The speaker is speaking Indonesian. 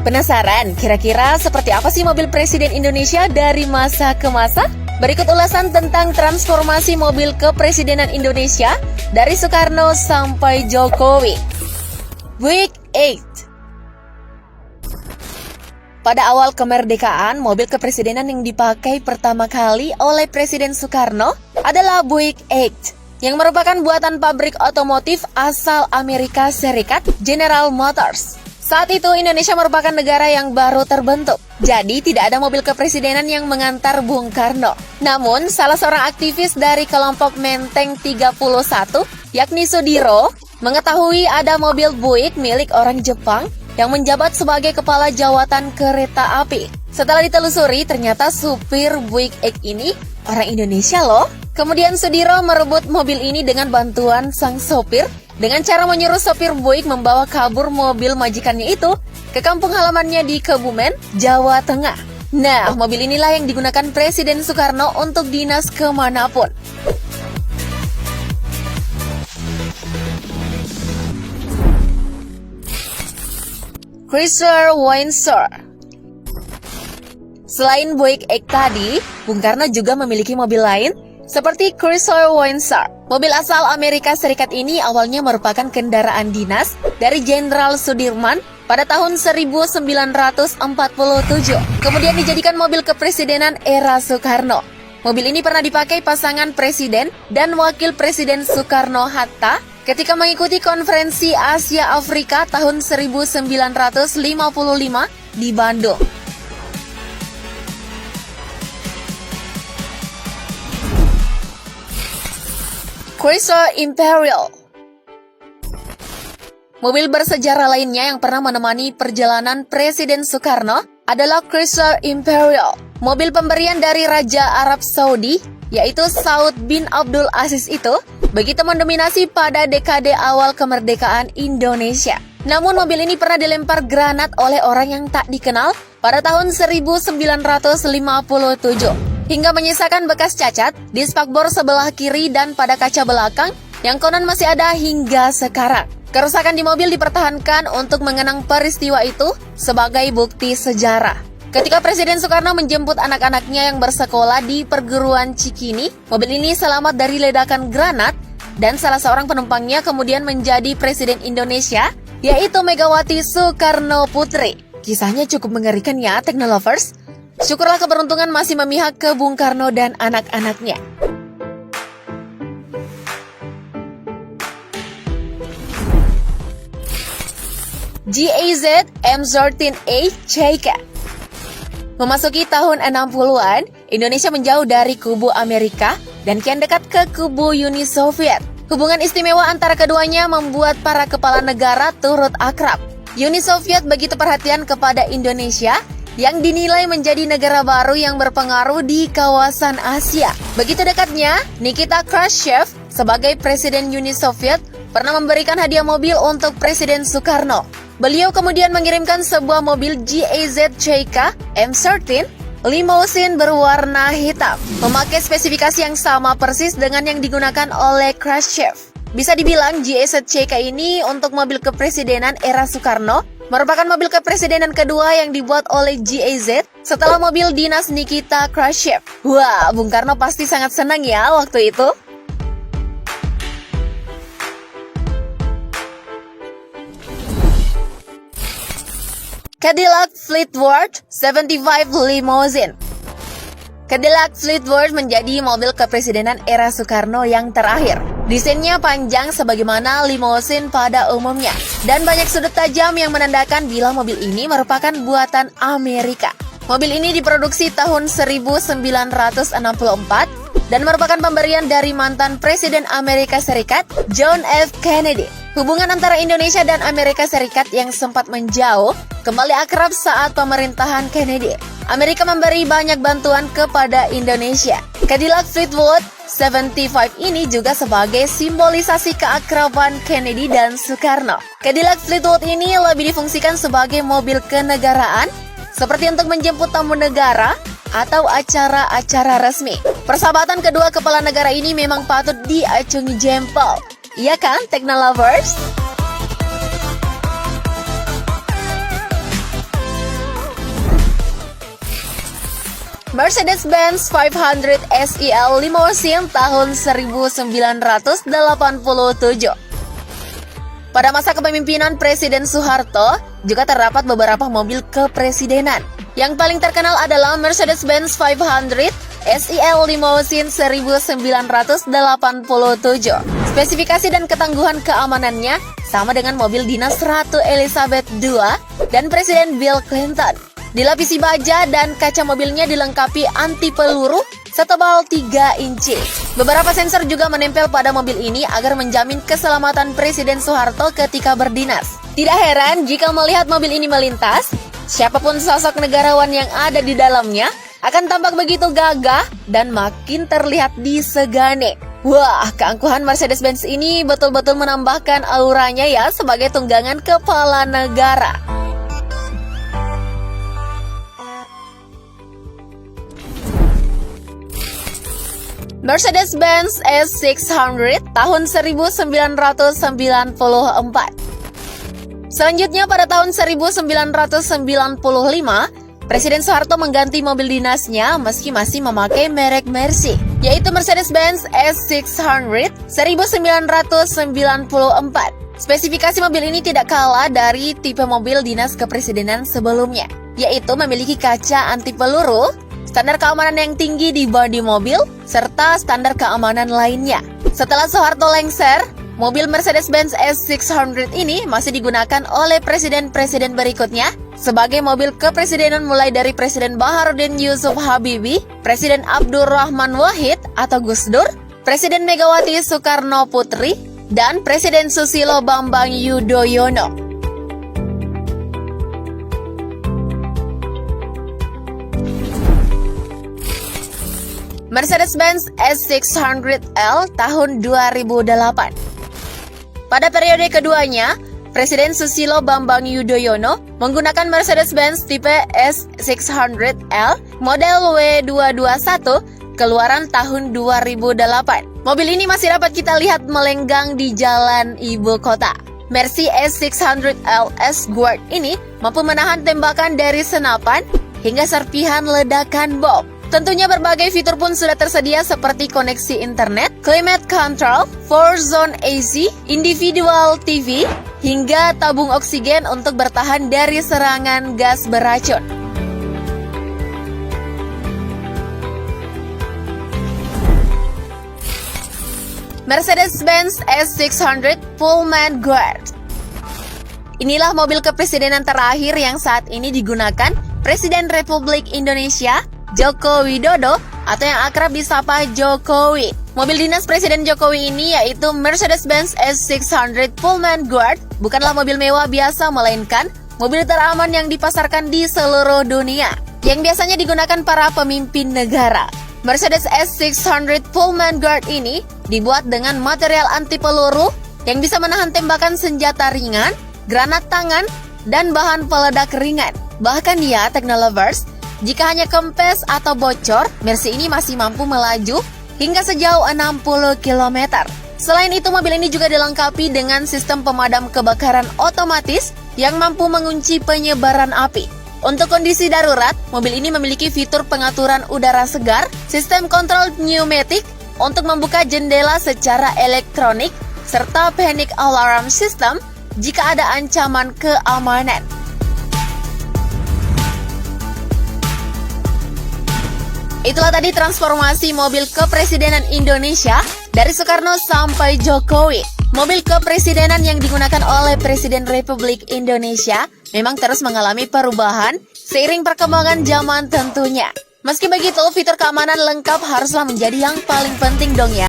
Penasaran kira-kira seperti apa sih mobil Presiden Indonesia dari masa ke masa? Berikut ulasan tentang transformasi mobil kepresidenan Indonesia dari Soekarno sampai Jokowi. Buick 8. Pada awal kemerdekaan, mobil kepresidenan yang dipakai pertama kali oleh Presiden Soekarno adalah Buick 8, yang merupakan buatan pabrik otomotif asal Amerika Serikat, General Motors. Saat itu Indonesia merupakan negara yang baru terbentuk, jadi tidak ada mobil kepresidenan yang mengantar Bung Karno. Namun, salah seorang aktivis dari kelompok Menteng 31, yakni Sudiro, mengetahui ada mobil Buick milik orang Jepang yang menjabat sebagai kepala jawatan kereta api. Setelah ditelusuri, ternyata supir Buick 8 ini orang Indonesia loh. Kemudian Sudiro merebut mobil ini dengan bantuan sang sopir, dengan cara menyuruh sopir Buick membawa kabur mobil majikannya itu ke kampung halamannya di Kebumen, Jawa Tengah. Nah, mobil inilah yang digunakan Presiden Soekarno untuk dinas kemanapun. Chrysler Windsor. Selain Buick 8 tadi, Bung Karno juga memiliki mobil lain seperti Chrysler Windsor. Mobil asal Amerika Serikat ini awalnya merupakan kendaraan dinas dari Jenderal Sudirman pada tahun 1947. Kemudian dijadikan mobil kepresidenan era Soekarno. Mobil ini pernah dipakai pasangan Presiden dan Wakil Presiden Soekarno-Hatta ketika mengikuti konferensi Asia Afrika tahun 1955 di Bandung. Chrysler Imperial. Mobil bersejarah lainnya yang pernah menemani perjalanan Presiden Soekarno adalah Chrysler Imperial. Mobil pemberian dari Raja Arab Saudi, yaitu Saud bin Abdul Aziz itu, begitu mendominasi pada dekade awal kemerdekaan Indonesia. Namun mobil ini pernah dilempar granat oleh orang yang tak dikenal pada tahun 1957. Hingga menyisakan bekas cacat di spakbor sebelah kiri dan pada kaca belakang yang konon masih ada hingga sekarang. Kerusakan di mobil dipertahankan untuk mengenang peristiwa itu sebagai bukti sejarah. Ketika Presiden Soekarno menjemput anak-anaknya yang bersekolah di perguruan Cikini, mobil ini selamat dari ledakan granat dan salah seorang penumpangnya kemudian menjadi Presiden Indonesia, yaitu Megawati Soekarno Putri. Kisahnya cukup mengerikan ya, Technolovers. Syukurlah keberuntungan masih memihak ke Bung Karno dan anak-anaknya. GAZ M13A CK. Memasuki tahun 60-an, Indonesia menjauh dari kubu Amerika dan kian dekat ke kubu Uni Soviet. Hubungan istimewa antara keduanya membuat para kepala negara turut akrab. Uni Soviet begitu perhatian kepada Indonesia yang dinilai menjadi negara baru yang berpengaruh di kawasan Asia. Begitu dekatnya, Nikita Khrushchev sebagai Presiden Uni Soviet pernah memberikan hadiah mobil untuk Presiden Soekarno. Beliau kemudian mengirimkan sebuah mobil GAZ CK M13 limousin berwarna hitam, memakai spesifikasi yang sama persis dengan yang digunakan oleh Khrushchev. Bisa dibilang GAZ CK ini untuk mobil kepresidenan era Soekarno merupakan mobil kepresidenan kedua yang dibuat oleh GAZ setelah mobil dinas Nikita Khrushchev. Wah, Bung Karno pasti sangat senang ya waktu itu. Cadillac Fleetwood 75 Limousine. Cadillac Fleetwood menjadi mobil kepresidenan era Soekarno yang terakhir. Desainnya panjang sebagaimana limousin pada umumnya, dan banyak sudut tajam yang menandakan bila mobil ini merupakan buatan Amerika. Mobil ini diproduksi tahun 1964 dan merupakan pemberian dari mantan Presiden Amerika Serikat, John F. Kennedy. Hubungan antara Indonesia dan Amerika Serikat yang sempat menjauh kembali akrab saat pemerintahan Kennedy. Amerika memberi banyak bantuan kepada Indonesia. Cadillac Fleetwood 75 ini juga sebagai simbolisasi keakraban Kennedy dan Soekarno. Cadillac Fleetwood ini lebih difungsikan sebagai mobil kenegaraan, seperti untuk menjemput tamu negara atau acara-acara resmi. Persahabatan kedua kepala negara ini memang patut diacungi jempol. Iya kan, Technolovers? Mercedes-Benz 500 SEL Limousine tahun 1987. Pada masa kepemimpinan Presiden Soeharto, juga terdapat beberapa mobil kepresidenan. Yang paling terkenal adalah Mercedes-Benz 500 SEL Limousine 1987. Spesifikasi dan ketangguhan keamanannya sama dengan mobil dinas Ratu Elizabeth II dan Presiden Bill Clinton. Dilapisi baja dan kaca mobilnya dilengkapi anti peluru setebal 3 inci. Beberapa sensor juga menempel pada mobil ini agar menjamin keselamatan Presiden Soeharto ketika berdinas. Tidak heran jika melihat mobil ini melintas, siapapun sosok negarawan yang ada di dalamnya akan tampak begitu gagah dan makin terlihat disegani. Wah, keangkuhan Mercedes-Benz ini betul-betul menambahkan auranya ya sebagai tunggangan kepala negara. Mercedes-Benz S600 tahun 1994. Selanjutnya pada tahun 1995, Presiden Soeharto mengganti mobil dinasnya meski masih memakai merek Mercy, yaitu Mercedes-Benz S600 1994. Spesifikasi mobil ini tidak kalah dari tipe mobil dinas kepresidenan sebelumnya, yaitu memiliki kaca anti peluru, standar keamanan yang tinggi di bodi mobil, serta standar keamanan lainnya. Setelah Soeharto lengser, mobil Mercedes-Benz S600 ini masih digunakan oleh presiden-presiden berikutnya sebagai mobil kepresidenan mulai dari Presiden Baharudin Yusuf Habibie, Presiden Abdurrahman Wahid atau Gus Dur, Presiden Megawati Soekarno Putri, dan Presiden Susilo Bambang Yudhoyono. Mercedes-Benz S600L tahun 2008. Pada periode keduanya, Presiden Susilo Bambang Yudhoyono menggunakan Mercedes-Benz tipe S600L model W221 keluaran tahun 2008. Mobil ini masih dapat kita lihat melenggang di jalan ibu kota. Mercy S600L S-Guard ini mampu menahan tembakan dari senapan hingga serpihan ledakan bom. Tentunya berbagai fitur pun sudah tersedia seperti koneksi internet, climate control, 4-zone AC, individual TV, hingga tabung oksigen untuk bertahan dari serangan gas beracun. Mercedes-Benz S600 Pullman Guard. Inilah mobil kepresidenan terakhir yang saat ini digunakan Presiden Republik Indonesia Joko Widodo atau yang akrab disapa Jokowi. Mobil dinas Presiden Jokowi ini yaitu Mercedes-Benz S600 Pullman Guard bukanlah mobil mewah biasa, melainkan mobil teraman yang dipasarkan di seluruh dunia yang biasanya digunakan para pemimpin negara. Mercedes S600 Pullman Guard ini dibuat dengan material anti peluru yang bisa menahan tembakan senjata ringan, granat tangan, dan bahan peledak ringan. Bahkan ya, Technolovers, jika hanya kempes atau bocor, Mercy ini masih mampu melaju hingga sejauh 60 km. Selain itu, mobil ini juga dilengkapi dengan sistem pemadam kebakaran otomatis yang mampu mengunci penyebaran api. Untuk kondisi darurat, mobil ini memiliki fitur pengaturan udara segar, sistem kontrol pneumatik untuk membuka jendela secara elektronik, serta panic alarm system jika ada ancaman keamanan. Itulah tadi transformasi mobil kepresidenan Indonesia dari Soekarno sampai Jokowi. Mobil kepresidenan yang digunakan oleh Presiden Republik Indonesia memang terus mengalami perubahan seiring perkembangan zaman tentunya. Meski begitu, fitur keamanan lengkap haruslah menjadi yang paling penting dong ya.